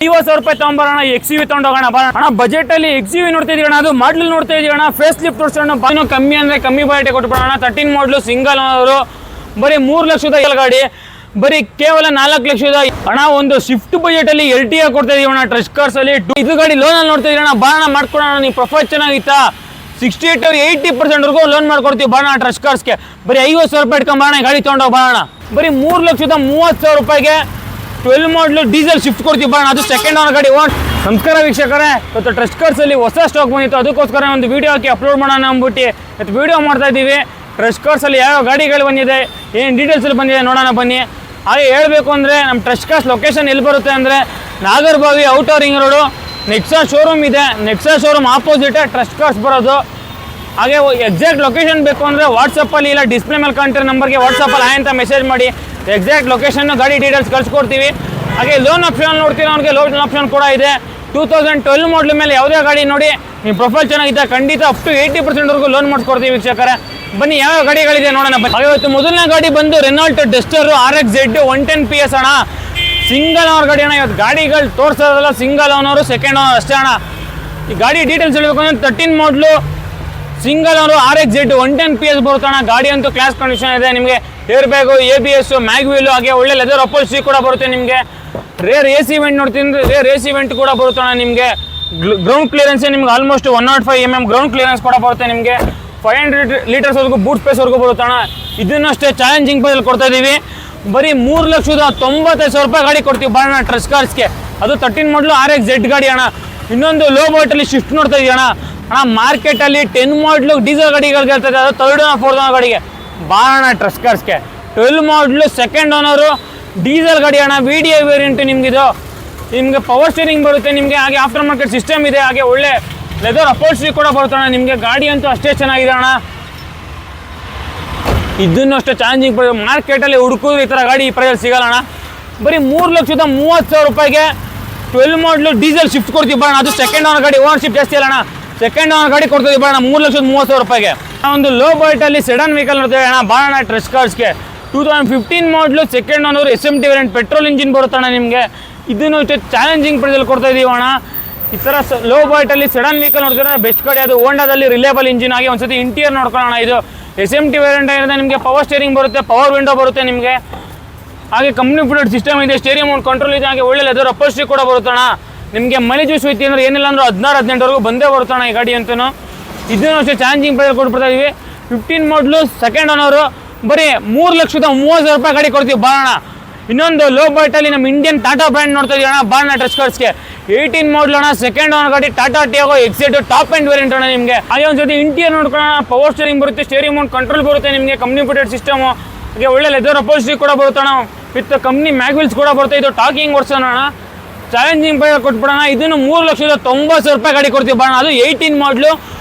50,000 ರೂಪಾಯಿ ತಗೊಂಬರೋಣ, XUV ತಗೊಂಡೋಗೋಣ ಅಣ್ಣ. Budget ಅಲ್ಲಿ XUV ನೋಡ್ತಾ ಇದೀವಿ ಅಣ್ಣ, ಅದು ಮಾಡಲ್ ನೋಡ್ತಾ ಇದೀವಿ ಅಣ್ಣ, ಫೇಸ್ ಲಿಫ್ಟ್ ತೋರಿಸೋಣ. ಇನ್ನೂ ಕಮ್ಮಿ ಅಂದ್ರೆ ಕಮ್ಮಿ ಬಜೆಟ್ ಕೊಟ್ಬಿಡೋಣ. 13 ಮಾಡಲು ಸಿಂಗಲ್ ಓನರ್, ಬರೀ 3 ಲಕ್ಷದ ಗಾಡಿ, ಬರೀ ಕೇವಲ 4 ಲಕ್ಷದ ಅಣ್ಣ. ಒಂದು ಶಿಫ್ಟ್ ಬಜೆಟ್ ಅಲ್ಲಿ LTO ಕೊಡ್ತಾ ಇದೀವಿ ಅಣ್ಣ, ಟ್ರಸ್ಟ್ ಕಾರ್ಸ್ ಅಲ್ಲಿ. ಇದು ಗಾಡಿ ಲೋನ್ ಅಲ್ಲಿ ನೋಡ್ತಾ ಇದೀವಿ ಅಣ್ಣ, ಬಾಣ ಮಾಡ್ಕೊಡೋಣ. ನೀವು ಪ್ರೊಫೈಲ್ ಚೆನ್ನಾಗಿತ್ತಾ 68 or 80% ವರೆಗೂ ಲೋನ್ ಮಾಡ್ಕೊಡ್ತೀವಿ ಬಾಣ ಟ್ರಸ್ಟ್ ಕಾರ್ಸ್ಗೆ. ಬರೀ 50,000 ರೂಪಾಯಿ ಇಟ್ಕೊಂಡ್ ಗಾಡಿ ತಗೊಂಡೋಗಿ ಬಾಣ. ಬರೀ 3,30,000 ರೂಪಾಯಿಗೆ 12 ಮಾಡಲು ಡೀಸೆಲ್ ಶಿಫ್ಟ್ ಕೊಡ್ತೀವಿ ಬಾಣ, ಅದು ಸೆಕೆಂಡ್ ಓನರ್ ಗಾಡಿ. ನಮಸ್ಕಾರ ವೀಕ್ಷಕರೇ, ಇವತ್ತು ಟ್ರಸ್ಟ್ ಕಾರ್ಸ್ ಅಲ್ಲಿ ಹೊಸ ಸ್ಟಾಕ್ ಬಂದಿತ್ತು, ಅದಕ್ಕೋಸ್ಕರ ಒಂದು ವಿಡಿಯೋ ಹಾಕಿ ಅಪ್ಲೋಡ್ ಮಾಡೋಣ ಅಂದ್ಬಿಟ್ಟು ಇವತ್ತು ವಿಡಿಯೋ ಮಾಡ್ತಾ ಇದ್ದೀವಿ. ಟ್ರಸ್ಟ್ ಕಾರ್ಸ್ ಅಲ್ಲಿ ಯಾವ ಗಾಡಿಗಳು ಬಂದಿದೆ, ಏನು ಡೀಟೇಲ್ಸ್ ಅಲ್ಲಿ ಬಂದಿದೆ ನೋಡೋಣ ಬನ್ನಿ. ಹಾಗೆ ಹೇಳಬೇಕು ಅಂದರೆ ನಮ್ಮ ಟ್ರಸ್ಟ್ ಕಾರ್ಸ್ ಲೊಕೇಶನ್ ಎಲ್ಲಿ ಬರುತ್ತೆ ಅಂದರೆ Nagarbhavi outer ring road, Nexa showroom ಇದೆ. ನೆಕ್ಸಾ ಶೋರೂಮ್ ಆಪೋಸಿಟೇ ಟ್ರಸ್ಟ್ ಕಾರ್ಸ್ ಬರೋದು. ಹಾಗೆ ಎಕ್ಸಾಕ್ಟ್ ಲೊಕೇಶನ್ ಬೇಕು ಅಂದರೆ ವಾಟ್ಸಪ್ಪಲ್ಲಿ ಇಲ್ಲ ಡಿಸ್ಪ್ಲೇ ಮೇಲೆ ಕಾಣ್ತಿರೋ ನಂಬರ್ಗೆ ವಾಟ್ಸಪ್ಪಲ್ಲಿ ಹಾಯ್ ಅಂತ ಮೆಸೇಜ್ ಮಾಡಿ ಎಕ್ಸಾಕ್ಟ್ ಲೊಕೇಶನ್ ಗಾಡಿ ಡೀಟೇಲ್ಸ್ ಕಳಿಸ್ಕೊಡ್ತೀವಿ. ಹಾಗೆ ಲೋನ್ ಆಪ್ಷನ್ ನೋಡ್ತೀವಿ, ಅವ್ರಿಗೆ ಲೋನ್ ಆಪ್ಷನ್ ಕೂಡ ಇದೆ. 2012 ಮಾಡಲ್ ಮೇಲೆ ಯಾವುದೇ ಗಾಡಿ ನೋಡಿ ನಿಮ್ಮ ಪ್ರೊಫೈಲ್ ಚೆನ್ನಾಗಿದೆ, ಖಂಡಿತ ಅಪ್ ಟು 80% ವರೆಗೂ ಲೋನ್ ಮಾಡಿಸ್ಕೊಡ್ತೀವಿ ವೀಕ್ಷಕರೇ. ಬನ್ನಿ ಯಾವ ಗಾಡಿಗಳಿದೆ ನೋಡೋಣ. ಇವತ್ತು ಮೊದಲನೇ ಗಾಡಿ ಬಂದು ರೆನಾಲ್ಟ್ ಡಸ್ಟರ್ RXZ 110 PS ಅಣ್ಣ, ಸಿಂಗಲ್ ಓನರ್ ಗಾಡಿ ಅಣ್ಣ. ಇವತ್ತು ಗಾಡಿಗಳು ತೋರಿಸೋದಲ್ಲ, ಸಿಂಗಲ್ ಓನರು ಸೆಕೆಂಡ್ ಓನರ್ ಅಷ್ಟೇ ಅಣ್ಣ. ಈ ಗಾಡಿ ಡೀಟೇಲ್ಸ್ ಹೇಳಬೇಕು ಅಂದರೆ 13 ಮಾಡಲು ಸಿಂಗಲ್ ಓನರು RXZ 110 PS ಬರುತ್ತಣ್ಣ. ಗಾಡಿ ಅಂತೂ ಕ್ಲಾಸ್ ಕಂಡೀಷನ್ ಇದೆ. ನಿಮಗೆ ಏರ್ ಬ್ಯಾಗು, ABS, ಮ್ಯಾಗ್ವೀಲು, ಹಾಗೆ ಒಳ್ಳೆ ಲೆದರ್ ಅಪೋಲ್ಸ್ಟ್ರಿ ಕೂಡ ಬರುತ್ತೆ. ನಿಮಗೆ ರೇರ್ AC ವೆಂಟ್ ನೋಡ್ತೀನಿ, ರೇರ್ AC ವೆಂಟ್ ಕೂಡ ಬರುತ್ತಣ್ಣ. ನಿಮಗೆ ಗ್ರೌಂಡ್ ಕ್ಲಿಯರೆನ್ಸ್ ನಿಮ್ಗೆ ಆಲ್ಮೋಸ್ಟ್ 105 mm ಗ್ರೌಂಡ್ ಕ್ಲಿಯರೆನ್ಸ್ ಕೂಡ ಬರುತ್ತೆ. ನಿಮಗೆ 500 ಲೀಟರ್ಸ್ ವರೆಗೂ ಬೂಟ್ ಸ್ಪೇಸ್ ವರೆಗೂ ಬರುತ್ತಣ್ಣ. ಇದನ್ನಷ್ಟೇ ಚಾಲೆಂಜಿಂಗ್ ಪ್ರೈಸಲ್ಲಿ ಕೊಡ್ತಾ ಇದ್ದೀವಿ. ಬರೀ 3,95,000 ರೂಪಾಯಿ ಗಾಡಿ ಕೊಡ್ತೀವಿ ಬಾಣ ಟ್ರಸ್ಟ್ ಕಾರ್ಸ್ಗೆ. ಅದು 13 ಮಾಡಲು RXZ ಗಾಡಿ ಅಣ್ಣ. ಇನ್ನೊಂದು ಲೋ ಬಜೆಟಲ್ಲಿ ಶಿಫ್ಟ್ ನೋಡ್ತಾ ಇದೀವಿ ಅಣ್ಣ. ಮಾರ್ಕೆಟಲ್ಲಿ 10 ಮಾಡಲು ಡೀಸೆಲ್ ಗಾಡಿಗಳಿಗೆ ಇರ್ತದೆ, ಅದು 3rd ಓನರ್ 4th ಓನರ್ ಗಾಡಿಗೆ ಬಾಣ ಟ್ರಸ್ಟ್ ಕಾರ್ಸ್ಗೆ. 12 ಮಾಡಲು ಸೆಕೆಂಡ್ ಓನರು ಡೀಸೆಲ್ ಗಾಡಿ ಅಣ್ಣ, VDI ವೇರಿಯಂಟ್. ನಿಮಗಿದು ನಿಮಗೆ ಪವರ್ ಸ್ಟೀರಿಂಗ್ ಬರುತ್ತೆ ನಿಮಗೆ, ಹಾಗೆ ಆಫ್ಟರ್ ಮಾರ್ಕೆಟ್ ಸಿಸ್ಟಮ್ ಇದೆ, ಹಾಗೆ ಒಳ್ಳೆ ಲೆದರ್ ಅಪೋಲ್ಸ್ಟ್ರಿ ಕೂಡ ಬರುತ್ತೆ ಅಣ್ಣ. ನಿಮಗೆ ಗಾಡಿ ಅಂತೂ ಅಷ್ಟೇ ಚೆನ್ನಾಗಿದೆ ಅಣ್ಣ. ಇದನ್ನು ಅಷ್ಟೇ ಚಾಲೆಂಜಿಂಗ್ ಪ್ರೈಸ್, ಮಾರ್ಕೆಟಲ್ಲಿ ಹುಡುಕಿದ್ರೆ ಈ ಥರ ಗಾಡಿ ಈ ಪ್ರೈಸಲ್ಲಿ ಸಿಗಲ್ಲ ಅಣ್ಣ. ಬರೀ 3,30,000 ರೂಪಾಯಿಗೆ 12 ಮಾಡಲು ಡೀಸೆಲ್ ಶಿಫ್ಟ್ ಕೊಡ್ತೀವಿ ಬಾಣ, ಅದು ಸೆಕೆಂಡ್ ಓನರ್ ಗಾಡಿ. ಓನರ್ಶಿಪ್ ಜಾಸ್ತಿ ಅಲ್ಲ ಅಣ್ಣ, ಸೆಕೆಂಡ್ ಓನರ್ ಗಾಡಿ ಕೊಡ್ತೀವಿ ಬಾಣ 3,30,000 ರೂಪಾಯಿಗೆ. ಒಂದು ಲೋ ಬಜೆಟಲ್ಲಿ ಸೆಡನ್ ವೆಹಿಕಲ್ ನೋಡ್ತೇವೆ ಅಣ್ಣ ಬಾಣ ಟ್ರಸ್ಟ್ ಕಾರ್ಸ್ಗೆ. 2015 ಮಾಡಲು second owner SMT variant petrol engine ಬರುತ್ತಣ್ಣ. ನಿಮಗೆ ಇದನ್ನು ಅಷ್ಟೇ ಚಾಲೆಂಜಿಂಗ್ ಪ್ರೈಸಲ್ಲಿ ಕೊಡ್ತಾ ಇದೀವಿ ಅಣ್ಣ. ಈ ಥರ ಲೋ ಬಜೆಟಲ್ಲಿ ಸೆಡನ್ ವೆಹಿಕಲ್ ನೋಡ್ತಾರೆ ಬೆಸ್ಟ್ ಗಾಡಿ, ಅದು ಹೋಂಡಾದಲ್ಲಿ ರಿಲೇಬಲ್ ಇಂಜಿನ್. ಆಗಿ ಒಂದ್ಸತಿ ಇಂಟೀರಿಯರ್ ನೋಡ್ಕೊಳ್ಳೋಣ. ಇದು SMT ವೇರಿಯಂಟ್ ಏನಿದೆ, ನಿಮಗೆ ಪವರ್ ಸ್ಟೇರಿಂಗ್ ಬರುತ್ತೆ, ಪವರ್ ವಿಂಡೋ ಬರುತ್ತೆ ನಿಮಗೆ, ಹಾಗೆ ಕಂಪ್ನಿ ಫಿಟೆಡ್ ಸಿಸ್ಟಮ್ ಇದೆ, ಸ್ಟೇರಿಂಗ್ ಮೌಂಟ್ ಕಂಟ್ರೋಲ್ ಇದೆ, ಹಾಗೆ ಒಳ್ಳೆ ಲೆದರ್ ಅಪೋಲ್ಸ್ಟ್ರಿ ಕೂಡ ಬರುತ್ತಣ್ಣ. ನಿಮಗೆ ಮೈಲೇಜ್ ಐತಿ ಅಂದ್ರೆ ಏನಿಲ್ಲ ಅಂದ್ರೆ 16-18 ವರೆಗೂ ಬಂದೇ ಬರುತ್ತಣ್ಣ ಈ ಗಾಡಿ ಅಂತೂ. ಇದನ್ನು ಅಷ್ಟೇ ಚಾಲೆಂಜಿಂಗ್ ಪ್ರೈಸ್ ಕೊಟ್ಬಿಡ್ತಾ ಇದೀವಿ. 15 ಮಾಡಲು ಸೆಕೆಂಡ್ ಓನರು, ಬರೀ 3,30,000 ರೂಪಾಯಿ ಗಾಡಿ ಕೊಡ್ತೀವಿ ಬಾಣ. ಇನ್ನೊಂದು ಲೋ ಬಜೆಟಲ್ಲಿ ನಮ್ಮ ಇಂಡಿಯನ್ ಟಾಟಾ ಬ್ರ್ಯಾಂಡ್ ನೋಡ್ತಾ ಇದೀವಿ ಅಣ್ಣ ಬಾಣ ಟ್ರಸ್ಟ್ ಕಾರ್ಸ್ಗೆ. 18 ಮಾಡಲ್ ಅಣ್ಣ, ಸೆಕೆಂಡ್ ಓನರ್ ಗಾಡಿ, Tata Tiago XZ top end variant ಅಣ್ಣ. ನಿಮಗೆ ಹಾಗೆ ಒಂದ್ಸತಿ ಇಂಟೀರಿಯರ್ ನೋಡ್ಕೊಳ್ಳೋಣ. ಪವರ್ ಸ್ಟೇರಿಂಗ್ ಬರುತ್ತೆ, ಸ್ಟೇರಿಂಗ್ ಮೌಂಟ್ ಕಂಟ್ರೋಲ್ ಬರುತ್ತೆ ನಿಮಗೆ, ಕಂಪ್ನಿ ಫಿಟೆಡ್ ಸಿಸ್ಟಮ್, ಹಾಗೆ ಒಳ್ಳೆ ಲೆದರ್ ಅಪೋಲ್ಸ್ಟ್ರಿ ಕೂಡ ಬರುತ್ತಣ್ಣ. ವಿತ್ ಕಂಪ್ನಿ ಮ್ಯಾಗ್ವಿಲ್ಸ್ ಕೂಡ ಬರುತ್ತೆ. ಇದು ಟಾಕಿಂಗ್ ವರ್ಷನ್ ಅಣ್ಣ, ಚಾಲೆಂಜಿಂಗ್ ಪ್ರೈಸ್ ಕೊಟ್ಬಿಡೋಣ. ಇದನ್ನು 3,90,000 ರೂಪಾಯಿ ಗಾಡಿ ಕೊಡ್ತೀವಿ ಬಾಣ, ಅದು 18 ಮಾಡಲು.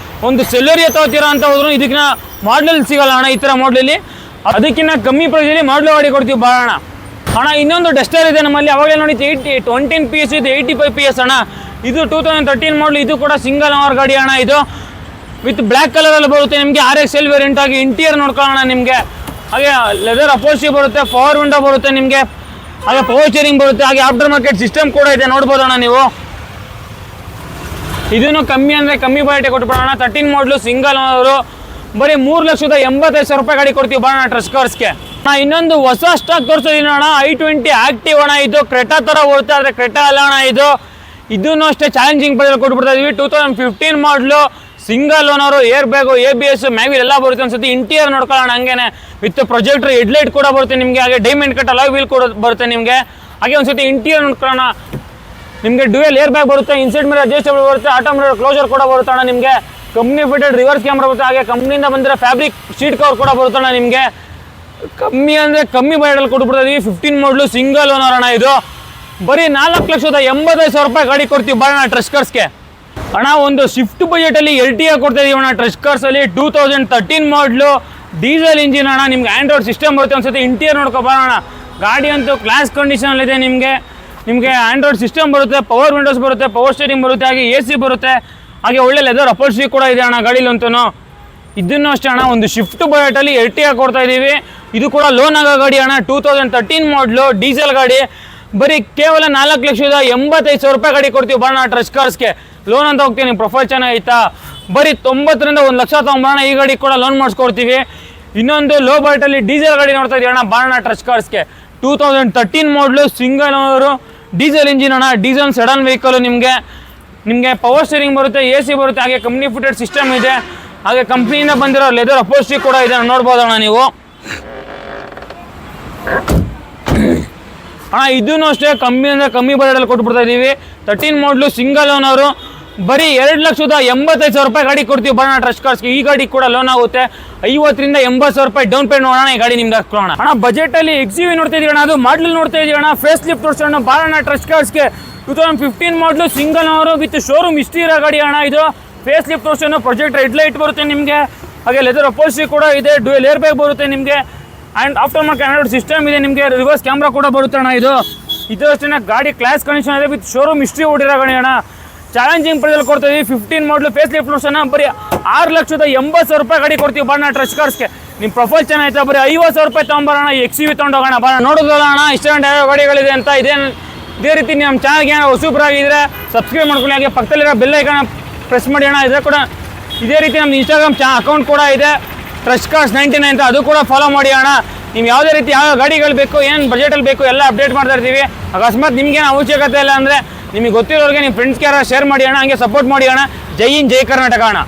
ಒಂದು ಸೆಲ್ಲೋರಿಯ ತಗೋತೀರಾ ಅಂತ ಹೋದ್ರು ಇದಕ್ಕಿಂತ ಮಾಡಲಲ್ಲಿ ಸಿಗಲ್ಲ ಅಣ್ಣ ಈ ಥರ ಮಾಡಲಲ್ಲಿ, ಅದಕ್ಕಿಂತ ಕಮ್ಮಿ ಪ್ರೈಸಲ್ಲಿ ಮಾಡಲು ಗಾಡಿ ಕೊಡ್ತೀವಿ ಬಾಣ ಅಣ್ಣ. ಇನ್ನೊಂದು ಡಸ್ಟರ್ ಇದೆ ನಮ್ಮಲ್ಲಿ, ಅವಾಗಲೇ ನೋಡಿ 110 PS ಇದು 85 PS ಅಣ್ಣ. ಇದು 2013 ಮಾಡಲು, ಇದು ಕೂಡ ಸಿಂಗಲ್ ಓನರ್ ಗಾಡಿ ಅಣ್ಣ. ಇದು ವಿತ್ ಬ್ಲ್ಯಾಕ್ ಕಲರಲ್ಲಿ ಬರುತ್ತೆ ನಿಮಗೆ, RXL ವೇರಿಯಂಟ್. ಆಗಿ ಇಂಟೀರಿಯರ್ ನೋಡ್ಕೊಳ್ಳೋಣ. ನಿಮಗೆ ಹಾಗೆ ಲೆದರ್ ಅಪೋಲ್ಸ್ಟ್ರಿ ಬರುತ್ತೆ, ಪವರ್ ವಿಂಡೋ ಬರುತ್ತೆ ನಿಮಗೆ, ಹಾಗೆ ಪವರ್ ಸ್ಟೇರಿಂಗ್ ಬರುತ್ತೆ, ಹಾಗೆ ಆಫ್ಟರ್ ಮಾರ್ಕೆಟ್ ಸಿಸ್ಟಮ್ ಕೂಡ ಇದೆ ನೋಡ್ಬೋದಣ್ಣ ನೀವು. ಇದನ್ನು ಕಮ್ಮಿ ಅಂದರೆ ಕಮ್ಮಿ ಬಜೆಟ್ ಕೊಟ್ಬಿಡೋಣ. 13 ಮಾಡಲು ಸಿಂಗಲ್ ಓನರು, ಬರೀ 3,85,000 ರೂಪಾಯಿ ಗಾಡಿ ಕೊಡ್ತೀವಿ ಬಾಣ ಟ್ರಸ್ಟ್ ಕಾರ್ಸ್ಗೆ. ಇನ್ನೊಂದು ಹೊಸ ಸ್ಟಾಕ್ ತೋರಿಸೋದಿನ ಅಣ್ಣ, i20 ಆಕ್ಟಿವ್ ಅಣ್ಣ. ಇದು ಕ್ರೆಟಾ ಥರ ಓಡ್ತಾ ಇದ್ರೆ ಕ್ರೆಟಾ ಅಲ್ಲ ಅಣ್ಣ ಇದು. ಇದನ್ನು ಅಷ್ಟೇ ಚಾಲೆಂಜಿಂಗ್ ಪ್ರೈಸ್ ಕೊಟ್ಬಿಡ್ತಾ ಇದೀವಿ. 2015 ಮಾಡಲು single owner, air bag, ABS, mag wheel ಎಲ್ಲ ಬರುತ್ತೆ. ಒಂದ್ಸತಿ ಇಂಟೀರಿಯರ್ ನೋಡ್ಕೊಳ್ಳೋಣ. ಹಂಗೇನೆ ವಿತ್ ಪ್ರೊಜೆಕ್ಟರ್ ಹೆಡ್ಲೈಟ್ ಕೂಡ ಬರುತ್ತೆ ನಿಮಗೆ, ಹಾಗೆ ಡೈಮಂಡ್ ಕಟ್ ಅಲಾಯ್ ವೀಲ್ ಕೂಡ ಬರುತ್ತೆ ನಿಮಗೆ. ಹಾಗೆ ಒಂದ್ಸತಿ ಇಂಟೀರಿಯರ್ ನೋಡ್ಕೊಳ್ಳೋಣ. ನಿಮಗೆ ಡ್ಯೂಯಲ್ ಏರ್ ಬ್ಯಾಗ್ ಬರುತ್ತೆ, ಇನ್ಸೈಡ್ ಮಿರರ್ ಅಡ್ಜಸ್ಟಬಲ್ ಬರುತ್ತೆ, ಆಟೋಮೇಟಿಕ್ ಕ್ಲೋಸರ್ ಕೂಡ ಬರುತ್ತೆ ಅಣ್ಣ. ನಿಮಗೆ ಕಂಪ್ನಿ ಫಿಟೆಡ್ ರಿವರ್ಸ್ ಕ್ಯಾಮ್ರಾ ಬರುತ್ತೆ, ಹಾಗೆ ಕಂಪ್ನಿಯಿಂದ ಬಂದಿರೋ ಫ್ಯಾಬ್ರಿಕ್ ಶೀಟ್ ಕವರ್ ಕೂಡ ಬರುತ್ತೆ ಅಣ್ಣ. ನಿಮಗೆ ಕಮ್ಮಿ ಅಂದರೆ ಕಮ್ಮಿ ಬಜೆಟಲ್ಲಿ ಕೊಟ್ಬಿಡ್ತಾ ಇದೀವಿ. 15 ಮಾಡಲು ಸಿಂಗಲ್ ಓನರ್ ಅಣ್ಣ. ಇದು ಬರೀ 4,85,000 ರೂಪಾಯಿ ಗಾಡಿ ಕೊಡ್ತೀವಿ ಬಾಣ ಟ್ರಸ್ಟ್ ಕಾರ್ಸ್ಗೆ ಅಣ್ಣ. ಒಂದು ಶಿಫ್ಟ್ ಬಜೆಟಲ್ಲಿ LTO ಕೊಡ್ತಾ ಇದೀವಿ ಅಣ್ಣ ಟ್ರಸ್ಟ್ ಕಾರ್ಸಲ್ಲಿ. 2013 ಮಾಡಲು ಡೀಸೆಲ್ ಇಂಜಿನ್ ಅಣ್ಣ. ನಿಮ್ಗೆ ಆಂಡ್ರಾಯ್ಡ್ ಸಿಸ್ಟಮ್ ಬರುತ್ತೆ. ಒಂದ್ಸತಿ ಇಂಟೀರಿಯರ್ ನೋಡ್ಕೊ ಬಾಣ. ಗಾಡಿ ಅಂತೂ ಕ್ಲಾಸ್ ಕಂಡೀಷನಲ್ಲಿದೆ. ನಿಮಗೆ ಆಂಡ್ರಾಯ್ಡ್ ಸಿಸ್ಟಮ್ ಬರುತ್ತೆ, ಪವರ್ ವಿಂಡೋಸ್ ಬರುತ್ತೆ, ಪವರ್ ಸ್ಟೇರಿಂಗ್ ಬರುತ್ತೆ, ಹಾಗೆ AC ಬರುತ್ತೆ, ಹಾಗೆ ಒಳ್ಳೆ ಲೆದರ್ ಅಪೋಲ್ಸ್ಟ್ರಿ ಕೂಡ ಇದೆ ಅಣ್ಣ ಗಾಡಿಲಂತೂ. ಇದನ್ನು ಅಷ್ಟೇ ಅಣ್ಣ, ಒಂದು ಶಿಫ್ಟ್ ಬಜೆಟಲ್ಲಿ LTO ಕೊಡ್ತಾ ಇದ್ದೀವಿ. ಇದು ಕೂಡ ಲೋನ್ ಆಗೋ ಗಾಡಿ ಅಣ್ಣ. 2013 ಮಾಡಲು ಡೀಸೆಲ್ ಗಾಡಿ, ಬರೀ ಕೇವಲ 4,85,000 ರೂಪಾಯಿ ಗಾಡಿ ಕೊಡ್ತೀವಿ ಬರೋಣ ಟ್ರಸ್ಟ್ ಕಾರ್ಸ್ಗೆ. ಲೋನ್ ಅಂತ ಹೋಗ್ತೀವಿ, ನಿಮ್ಮ ಪ್ರೊಫೈಲ್ ಚೆನ್ನಾಗೈತಾ, ಬರೀ 90ರಿಂದ 1 ಲಕ್ಷ ತೊಗೊಂಬರೋಣ. ಈ ಗಾಡಿ ಕೂಡ ಲೋನ್ ಮಾಡಿಸ್ಕೊಡ್ತೀವಿ. ಇನ್ನೊಂದು ಲೋ ಬಜೆಟಲ್ಲಿ ಡೀಸೆಲ್ ಗಾಡಿ ನೋಡ್ತಾ ಇದೀವಿ ಅಣ್ಣ, ಬರೋಣ ಟ್ರಸ್ಟ್ ಕಾರ್ಸ್ಗೆ. 2013 ಮಾಡಲು ಸಿಂಗಲ್ ಓನರು ಡೀಸೆಲ್ ಇಂಜಿನ್ ಅಣ್ಣ, ಡೀಸೆಲ್ ಸಡನ್ ವೆಹಿಕಲ್. ನಿಮಗೆ ಪವರ್ ಸ್ಟೀರಿಂಗ್ ಬರುತ್ತೆ, AC ಬರುತ್ತೆ, ಹಾಗೆ ಕಂಪ್ನಿ ಫಿಟೆಡ್ ಸಿಸ್ಟಮ್ ಇದೆ, ಹಾಗೆ ಕಂಪ್ನಿಯಿಂದ ಬಂದಿರೋ ಲೆದರ್ ಅಪೋಸ್ಟ್ರಿ ಕೂಡ ಇದೆ, ನೋಡ್ಬೋದಣ್ಣ ನೀವು ಅಣ್ಣ. ಇದೂ ಅಷ್ಟೇ ಕಮ್ಮಿ ಬಜೆಟಲ್ಲಿ ಕೊಟ್ಬಿಡ್ತಾ ಇದ್ದೀವಿ. 13 ಮಾಡಲು ಸಿಂಗಲ್ ಓನರು ಬರೀ 2,85,000 ರೂಪಾಯಿ ಗಾಡಿ ಕೊಡ್ತೀವಿ ಬರೋಣ ಟ್ರಸ್ಟ್ ಕಾರ್ಸ್ಗೆ. ಈ ಗಾಡಿ ಕೂಡ ಲೋನ್ ಆಗುತ್ತೆ. 50ರಿಂದ 80,000 ರೂಪಾಯಿ ಡೌನ್ ಪೇಮೆಂಟ್ ನೋಡೋಣ, ಈ ಗಾಡಿ ನಿಮ್ಗೆ ಹಾಕೋಣ ಅಣ್ಣ. ಬಜೆಟಲ್ಲಿ XUV ನೋಡ್ತಾ ಇದೀವಿ ಅಣ್ಣ, ಅದು ಮಾಡಲ್ ನೋಡ್ತಾ ಇದೀವಿ ಅಣ್ಣ. ಫೇಸ್ ಲಿಫ್ಟ್ ತೋರಿಸೋಣ ಬರೋಣ ಟ್ರಸ್ಟ್ ಕಾರ್ಸ್ಗೆ. 2015 ಮಾಡಲು single owner with showroom history ಇರೋ ಗಾಡಿ ಅಣ್ಣ. ಇದು ಫೇಸ್ ಲಿಫ್ಟ್ ತೋರಿಸೋಣ, ಪ್ರೊಜೆಕ್ಟ್ ರೆಡ್ ಲೈಟ್ ಬರುತ್ತೆ ನಿಮಗೆ, ಹಾಗೆ ಲೆದರ್ ಅಪೋಸ್ಟ್ರಿ ಕೂಡ ಇದೆ, ಡ್ಯೂಯಲ್ ಏರ್ ಬ್ಯಾಗ್ ಬರುತ್ತೆ ನಿಮಗೆ, and after market Android system ಇದೆ ನಿಮಗೆ, ರಿವರ್ಸ್ ಕ್ಯಾಮ್ರಾ ಕೂಡ ಬರುತ್ತೆ ಅಣ್ಣ. ಇದು ಅಷ್ಟೇ ಗಾಡಿ ಕ್ಲಾಸ್ ಕಂಡೀಷನ್ ಇದೆ ವಿತ್ ಶೋರೂಮ್ ಹಿಸ್ಟ್ರಿ ಓಡಿರೋ ಗಾಡಿ ಅಣ್ಣ. ಚಾಲೆಂಜಿಂಗ್ ಪ್ರೈಸಲ್ಲಿ ಕೊಡ್ತಾ ಇದೀವಿ. 15 ಮಾಡಲು ಫೇಸ್ ಲಿಫ್ಟ್ ತೋರಿಸೋಣ ಬರೀ 6,80,000 ರೂಪಾಯಿ ಗಾಡಿ ಕೊಡ್ತೀವಿ ಬರೋಣ ಟ್ರಸ್ಟ್ ಕಾರ್ಸ್ಗೆ. ನಿಮ್ಮ ಪ್ರೊಫೈಲ್ ಚೆನ್ನಾಗಿತ್ತು, ಬರೀ 50,000 ರೂಪಾಯಿ ತೊಗೊಂಬರೋಣ. XUV ತೊಗೊಂಡೋಗೋಣ ಬರೋಣ. ನೋಡೋದಲ್ಲ ಅಣ್ಣ ಇಷ್ಟೊಂದು ಯಾವ ಗಾಡಿಗಳಿದೆ ಅಂತ. ಇದೇ ರೀತಿ ನಮ್ಮ ಚಾನಲ್ಗೆ ಏನೋ ಹೊಸಬ್ರಾಗಿದ್ದರೆ ಸಬ್ಸ್ಕ್ರೈಬ್ ಮಾಡ್ಕೊಳ್ಳಿ, ಹಾಗೆ ಪಕ್ಕದಲ್ಲಿರೋ ಬೆಲ್ ಐಕಾನ್ ಪ್ರೆಸ್ ಮಾಡಿ ಅಣ್ಣ. ಇದೇ ರೀತಿ ನಮ್ಮ ಇನ್ಸ್ಟಾಗ್ರಾಮ್ ಅಕೌಂಟ್ ಕೂಡ ಇದೆ, ಟ್ರಸ್ಟ್ ಕಾರ್ಸ್ 99 ಅಂತ, ಅದು ಕೂಡ ಫಾಲೋ ಮಾಡಿ ಅಣ್ಣ. ನೀವು ಯಾವುದೇ ರೀತಿ ಯಾವ ಗಾಡಿಗಳು ಬೇಕು, ಏನು ಬಜೆಟಲ್ಲಿ ಬೇಕು ಎಲ್ಲ ಅಪ್ಡೇಟ್ ಮಾಡ್ತಾ ಇರ್ತೀವಿ. ಅಕಸ್ಮಾತ್ ನಿಮ್ಗೇನು ಅವಶ್ಯಕತೆ ಇಲ್ಲ ಅಂದರೆ ನಿಮಗೆ ಗೊತ್ತಿರೋರಿಗೆ ನಿಮ್ಮ ಫ್ರೆಂಡ್ಸ್ಗೆ ಯಾರು ಶೇರ್ ಮಾಡಿ ಅಣ್ಣ, ಹಂಗೆ ಸಪೋರ್ಟ್ ಮಾಡಿ ಅಣ್ಣ. ಜೈ ಹಿಂದ್, ಜೈ ಕರ್ನಾಟಕ ಅಣ್ಣ.